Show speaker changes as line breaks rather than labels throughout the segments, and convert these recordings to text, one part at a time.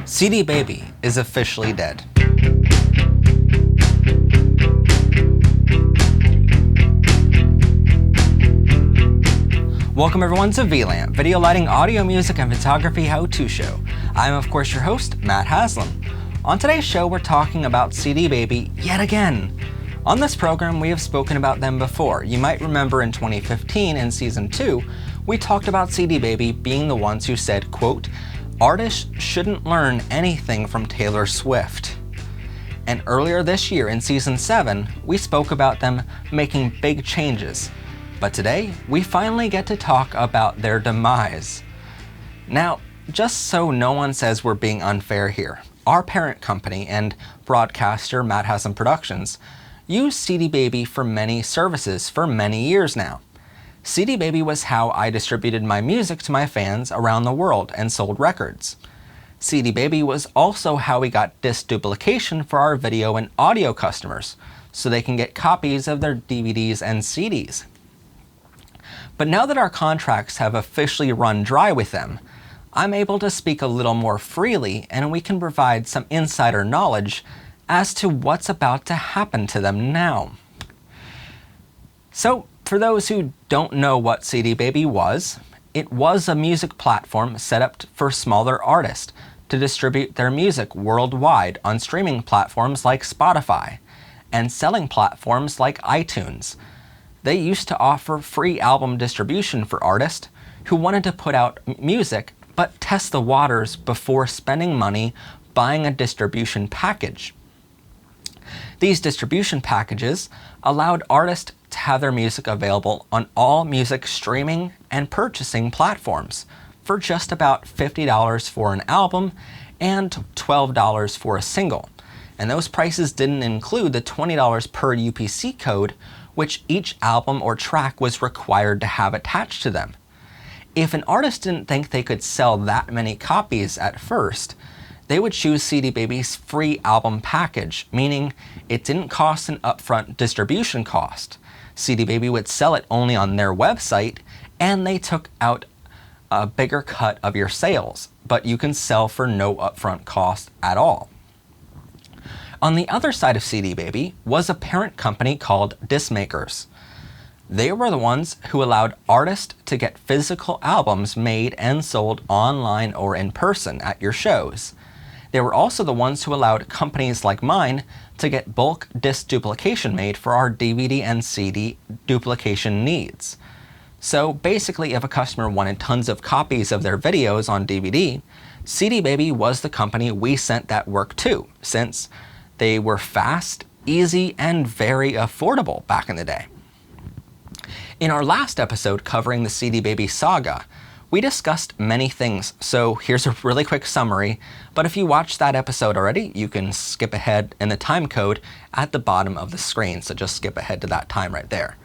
CDBaby is officially dead. Welcome everyone to VLAMP, video lighting, audio, music, and photography how-to show. I'm of course your host, Matt Haslam. On today's show, we're talking about CDBaby yet again. On this program, we have spoken about them before. You might remember in 2015 in season 2, we talked about CDBaby being the ones who said, quote, "Artists shouldn't learn anything from Taylor Swift." And earlier this year in season 7, we spoke about them making big changes. But today, we finally get to talk about their demise. Now, just so no one says we're being unfair here, our parent company and broadcaster Matt Haslam Productions used CDBaby for many services for many years now. CDBaby was how I distributed my music to my fans around the world and sold records. CDBaby was also how we got disc duplication for our video and audio customers, so they can get copies of their DVDs and CDs. But now that our contracts have officially run dry with them, I'm able to speak a little more freely and we can provide some insider knowledge as to what's about to happen to them now. So, for those who don't know what CDBaby was, it was a music platform set up for smaller artists to distribute their music worldwide on streaming platforms like Spotify and selling platforms like iTunes. They used to offer free album distribution for artists who wanted to put out music but test the waters before spending money buying a distribution package. These distribution packages allowed artists to have their music available on all music streaming and purchasing platforms for just about $50 for an album and $12 for a single. And those prices didn't include the $20 per UPC code, which each album or track was required to have attached to them. If an artist didn't think they could sell that many copies at first, they would choose CDBaby's free album package, meaning it didn't cost an upfront distribution cost. CDBaby would sell it only on their website, and they took out a bigger cut of your sales, but you can sell for no upfront cost at all. On the other side of CDBaby was a parent company called Disc Makers. They were the ones who allowed artists to get physical albums made and sold online or in person at your shows. They were also the ones who allowed companies like mine to get bulk disc duplication made for our DVD and CD duplication needs. So basically, if a customer wanted tons of copies of their videos on DVD, CDBaby was the company we sent that work to, since they were fast, easy, and very affordable back in the day. In our last episode covering the CDBaby saga, we discussed many things, so here's a really quick summary, but if you watched that episode already, you can skip ahead in the time code at the bottom of the screen, so just skip ahead to that time right there.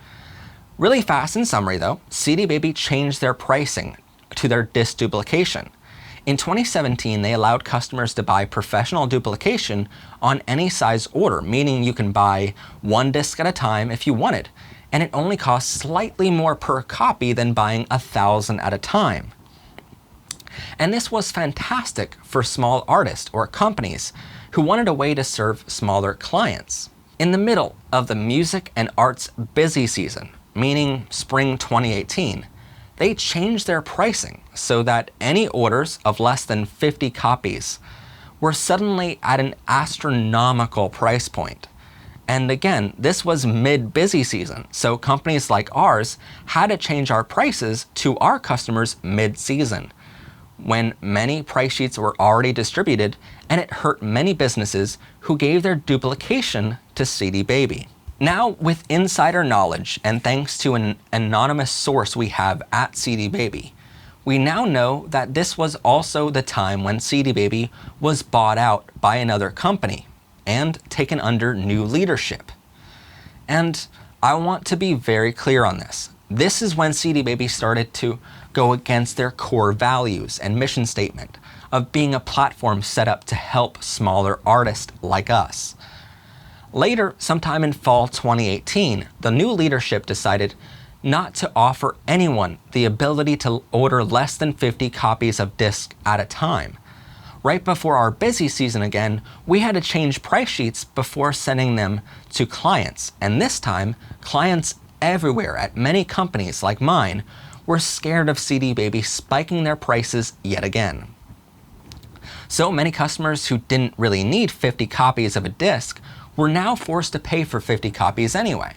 Really fast in summary though, CDBaby changed their pricing to their disc duplication. In 2017, they allowed customers to buy professional duplication on any size order, meaning you can buy one disc at a time if you wanted, and it only costs slightly more per copy than buying 1,000 at a time. And this was fantastic for small artists or companies who wanted a way to serve smaller clients. In the middle of the music and arts busy season, meaning spring 2018, they changed their pricing so that any orders of less than 50 copies were suddenly at an astronomical price point. And again, this was mid-busy season, so companies like ours had to change our prices to our customers mid-season, when many price sheets were already distributed, and it hurt many businesses who gave their duplication to CDBaby. Now, with insider knowledge, and thanks to an anonymous source we have at CDBaby, we now know that this was also the time when CDBaby was bought out by another company and taken under new leadership. And I want to be very clear on this. This is when CDBaby started to go against their core values and mission statement of being a platform set up to help smaller artists like us. Later, sometime in fall 2018, the new leadership decided not to offer anyone the ability to order less than 50 copies of disc at a time. Right before our busy season again, we had to change price sheets before sending them to clients. And this time, clients everywhere at many companies like mine were scared of CDBaby spiking their prices yet again. So many customers who didn't really need 50 copies of a disc were now forced to pay for 50 copies anyway.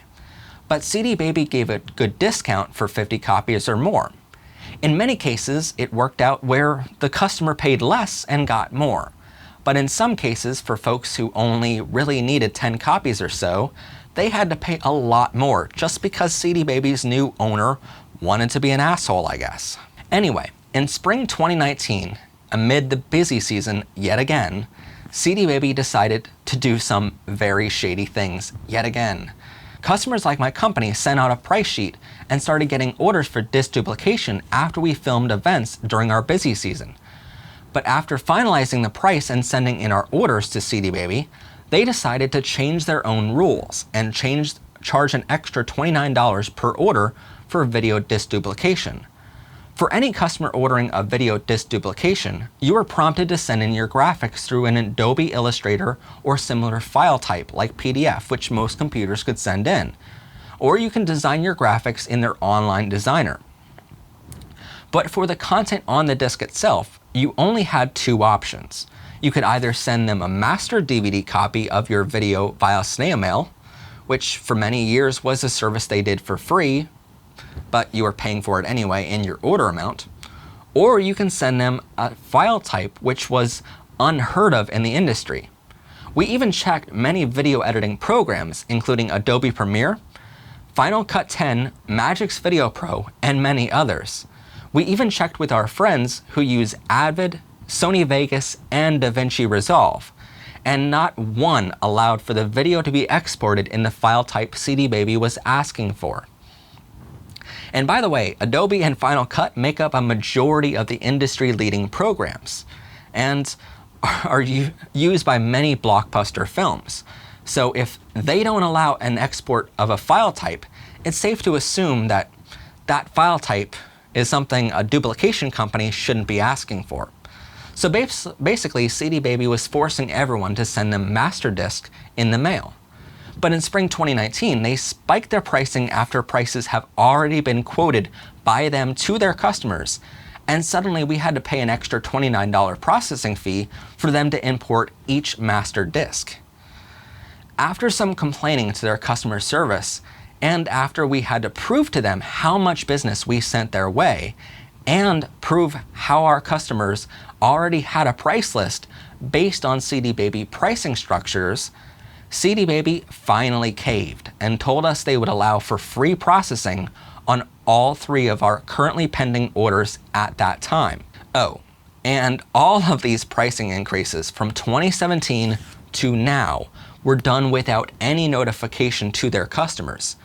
But CDBaby gave a good discount for 50 copies or more. In many cases, it worked out where the customer paid less and got more. But in some cases, for folks who only really needed 10 copies or so, they had to pay a lot more just because CDBaby's new owner wanted to be an asshole, I guess. Anyway, in spring 2019, amid the busy season yet again, CDBaby decided to do some very shady things yet again. Customers like my company sent out a price sheet and started getting orders for disc duplication after we filmed events during our busy season. But after finalizing the price and sending in our orders to CDBaby, they decided to change their own rules and charge an extra $29 per order for video disc duplication. For any customer ordering a video disc duplication, you are prompted to send in your graphics through an Adobe Illustrator or similar file type like PDF, which most computers could send in. Or you can design your graphics in their online designer. But for the content on the disc itself, you only had two options. You could either send them a master DVD copy of your video via snail mail, which for many years was a service they did for free, but you are paying for it anyway in your order amount, or you can send them a file type which was unheard of in the industry. We even checked many video editing programs, including Adobe Premiere, Final Cut 10, Magix Video Pro, and many others. We even checked with our friends who use Avid, Sony Vegas, and DaVinci Resolve, and not one allowed for the video to be exported in the file type CDBaby was asking for. And by the way, Adobe and Final Cut make up a majority of the industry-leading programs and are used by many blockbuster films. So if they don't allow an export of a file type, it's safe to assume that that file type is something a duplication company shouldn't be asking for. So basically, CDBaby was forcing everyone to send them master disc in the mail. But in spring 2019, they spiked their pricing after prices have already been quoted by them to their customers, and suddenly we had to pay an extra $29 processing fee for them to import each master disc. After some complaining to their customer service, and after we had to prove to them how much business we sent their way, and prove how our customers already had a price list based on CDBaby pricing structures, CDBaby finally caved and told us they would allow for free processing on all three of our currently pending orders at that time. Oh, and all of these pricing increases from 2017 to now were done without any notification to their customers.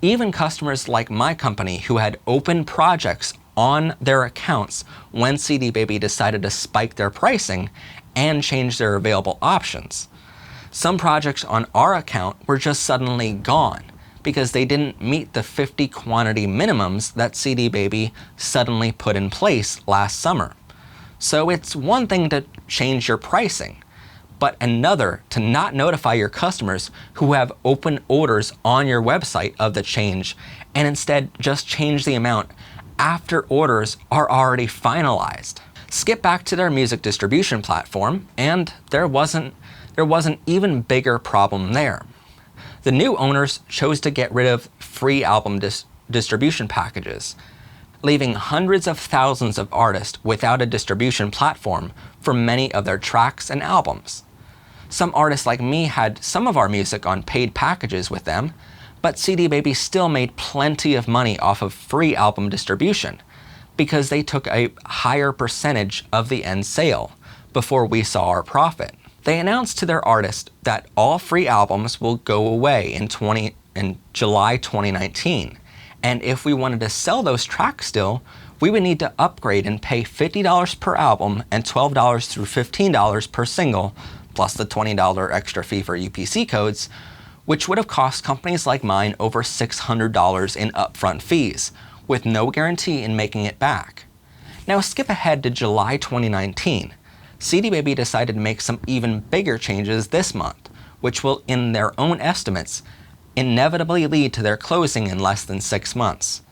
Even customers like my company who had open projects on their accounts when CDBaby decided to spike their pricing and change their available options. Some projects on our account were just suddenly gone because they didn't meet the 50 quantity minimums that CDBaby suddenly put in place last summer. So it's one thing to change your pricing, but another to not notify your customers who have open orders on your website of the change and instead just change the amount after orders are already finalized. Skip back to their music distribution platform and there was an even bigger problem there. The new owners chose to get rid of free album distribution packages, leaving hundreds of thousands of artists without a distribution platform for many of their tracks and albums. Some artists like me had some of our music on paid packages with them, but CDBaby still made plenty of money off of free album distribution because they took a higher percentage of the end sale before we saw our profit. They announced to their artists that all free albums will go away in July 2019, and if we wanted to sell those tracks still, we would need to upgrade and pay $50 per album and $12 through $15 per single, plus the $20 extra fee for UPC codes, which would have cost companies like mine over $600 in upfront fees, with no guarantee in making it back. Now skip ahead to July 2019. CDBaby decided to make some even bigger changes this month, which will, in their own estimates, inevitably lead to their closing in less than 6 months.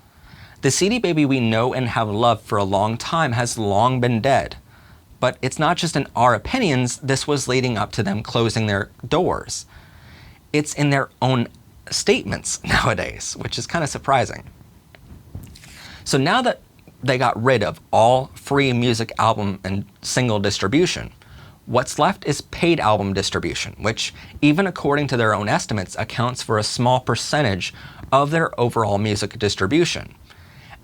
The CDBaby we know and have loved for a long time has long been dead. But it's not just in our opinions this was leading up to them closing their doors. It's in their own statements nowadays, which is kind of surprising. So now that they got rid of all free music album and single distribution, what's left is paid album distribution, which, even according to their own estimates, accounts for a small percentage of their overall music distribution.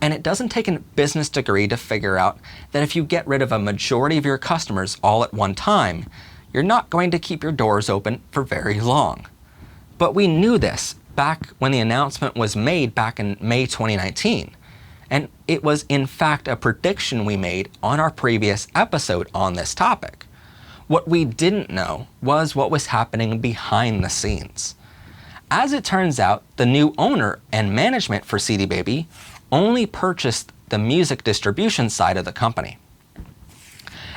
And it doesn't take a business degree to figure out that if you get rid of a majority of your customers all at one time, you're not going to keep your doors open for very long. But we knew this back when the announcement was made back in May 2019. And it was in fact a prediction we made on our previous episode on this topic. What we didn't know was what was happening behind the scenes. As it turns out, the new owner and management for CDBaby only purchased the music distribution side of the company.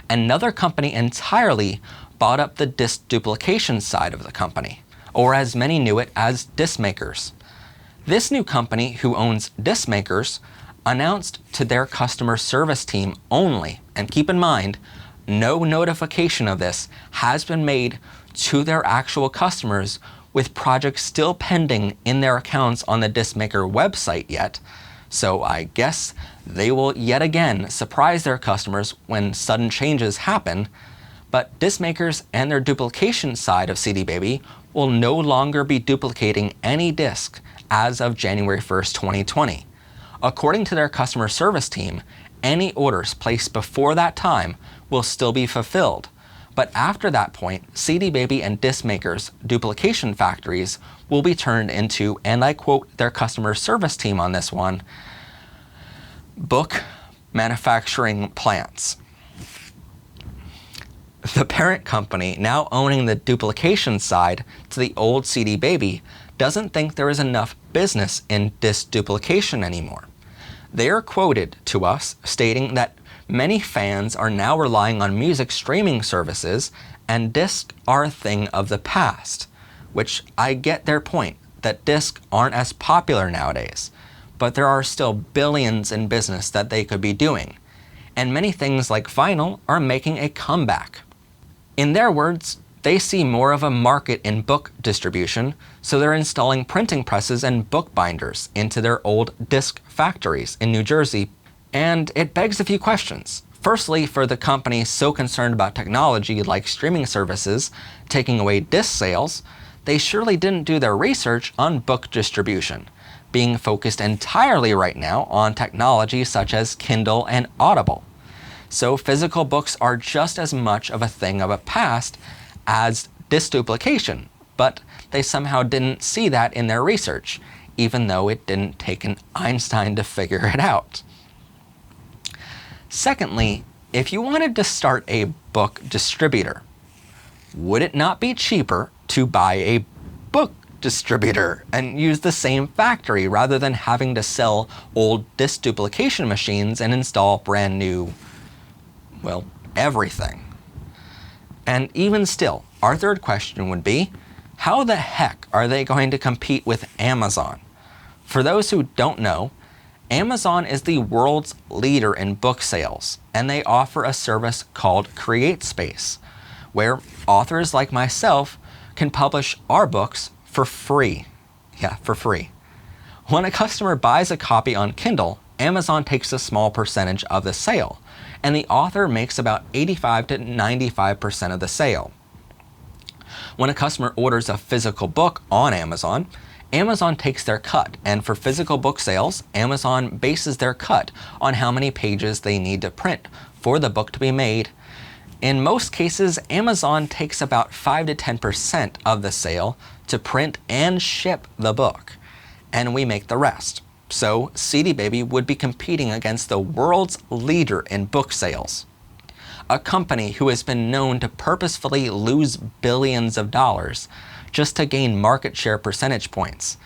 Another company entirely bought up the disc duplication side of the company, or as many knew it as disc makers. This new company, who owns disc makers, announced to their customer service team only, and keep in mind, no notification of this has been made to their actual customers, with projects still pending in their accounts on the disc maker website yet. So I guess they will yet again surprise their customers when sudden changes happen, but disc makers and their duplication side of CDBaby will no longer be duplicating any disc as of January 1st, 2020. According to their customer service team, any orders placed before that time will still be fulfilled. But after that point, CDBaby and disc makers' duplication factories will be turned into, and I quote their customer service team on this one, book manufacturing plants. The parent company, now owning the duplication side to the old CDBaby, doesn't think there is enough business in disc duplication anymore. They are quoted to us stating that many fans are now relying on music streaming services and discs are a thing of the past, which I get their point, that discs aren't as popular nowadays, but there are still billions in business that they could be doing, and many things like vinyl are making a comeback. In their words, they see more of a market in book distribution, so they're installing printing presses and book binders into their old disc factories in New Jersey, and it begs a few questions. Firstly, for the company so concerned about technology like streaming services taking away disc sales, they surely didn't do their research on book distribution, being focused entirely right now on technology such as Kindle and Audible. So physical books are just as much of a thing of a past as disc duplication, but they somehow didn't see that in their research, even though it didn't take an Einstein to figure it out. Secondly, if you wanted to start a book distributor, would it not be cheaper to buy a book distributor and use the same factory rather than having to sell old disc duplication machines and install brand new, well, everything? And even still, our third question would be, how the heck are they going to compete with Amazon? For those who don't know, Amazon is the world's leader in book sales, and they offer a service called CreateSpace, where authors like myself can publish our books for free. Yeah, for free. When a customer buys a copy on Kindle, Amazon takes a small percentage of the sale, and the author makes about 85 to 95% of the sale. When a customer orders a physical book on Amazon, Amazon takes their cut, and for physical book sales, Amazon bases their cut on how many pages they need to print for the book to be made. In most cases, Amazon takes about 5 to 10% of the sale to print and ship the book, and we make the rest. So CDBaby would be competing against the world's leader in book sales, a company who has been known to purposefully lose billions of dollars just to gain market share percentage points,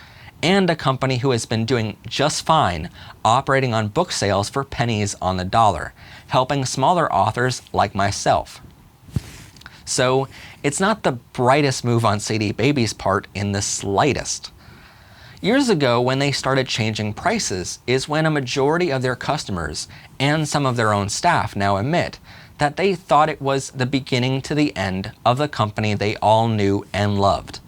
and a company who has been doing just fine operating on book sales for pennies on the dollar, helping smaller authors like myself. So it's not the brightest move on CDBaby's part in the slightest. Years ago, when they started changing prices, is when a majority of their customers and some of their own staff now admit that they thought it was the beginning to the end of the company they all knew and loved.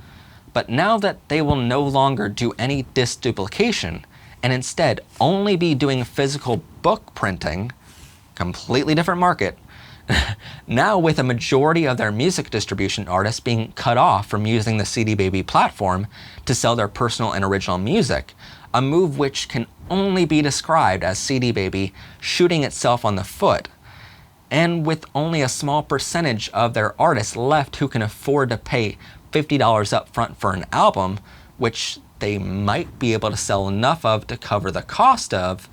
But now that they will no longer do any disc duplication and instead only be doing physical book printing, completely different market, now with a majority of their music distribution artists being cut off from using the CDBaby platform to sell their personal and original music, a move which can only be described as CDBaby shooting itself on the foot, and with only a small percentage of their artists left who can afford to pay $50 up front for an album, which they might be able to sell enough of to cover the cost of,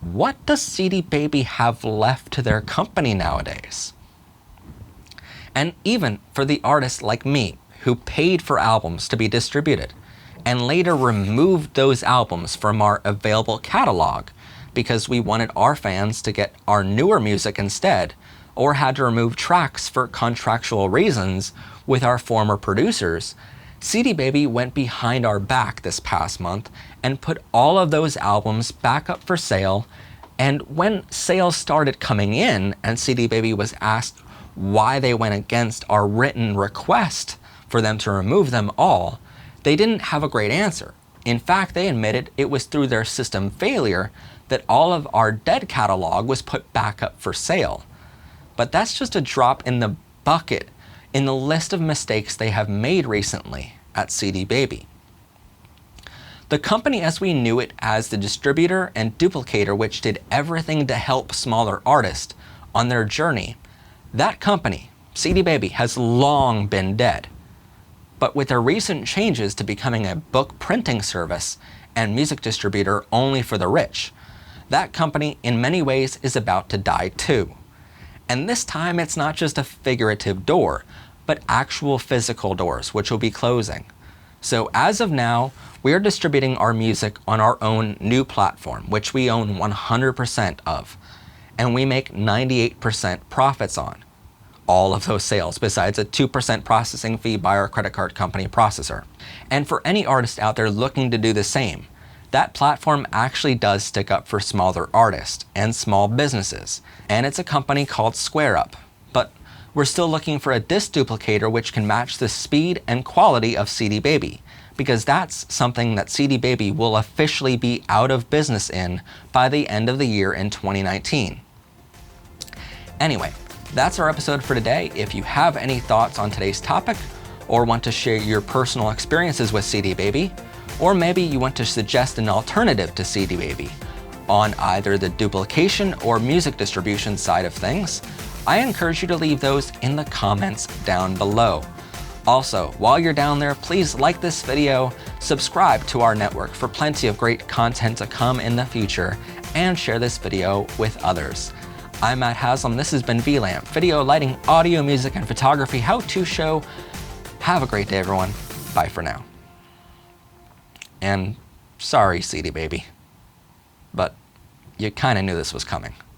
what does CDBaby have left to their company nowadays? And even for the artists like me, who paid for albums to be distributed, and later removed those albums from our available catalog because we wanted our fans to get our newer music instead, or had to remove tracks for contractual reasons with our former producers, CDBaby went behind our back this past month and put all of those albums back up for sale. And when sales started coming in and CDBaby was asked why they went against our written request for them to remove them all, they didn't have a great answer. In fact, they admitted it was through their system failure that all of our dead catalog was put back up for sale. But that's just a drop in the bucket in the list of mistakes they have made recently at CDBaby. The company as we knew it as the distributor and duplicator which did everything to help smaller artists on their journey, that company, CDBaby, has long been dead. But with their recent changes to becoming a book printing service and music distributor only for the rich, that company in many ways is about to die too. And this time it's not just a figurative door, but actual physical doors which will be closing. So as of now, we are distributing our music on our own new platform, which we own 100% of, and we make 98% profits on all of those sales, besides a 2% processing fee by our credit card company processor. And for any artist out there looking to do the same, that platform actually does stick up for smaller artists and small businesses, and it's a company called SquareUp. But we're still looking for a disc duplicator which can match the speed and quality of CDBaby, because that's something that CDBaby will officially be out of business in by the end of the year in 2019. Anyway, that's our episode for today. If you have any thoughts on today's topic, or want to share your personal experiences with CDBaby, or maybe you want to suggest an alternative to CDBaby on either the duplication or music distribution side of things, I encourage you to leave those in the comments down below. Also, while you're down there, please like this video, subscribe to our network for plenty of great content to come in the future, and share this video with others. I'm Matt Haslam, this has been VLAMP, video, lighting, audio, music, and photography how-to show. Have a great day, everyone. Bye for now. And sorry, CDBaby, but you kinda knew this was coming.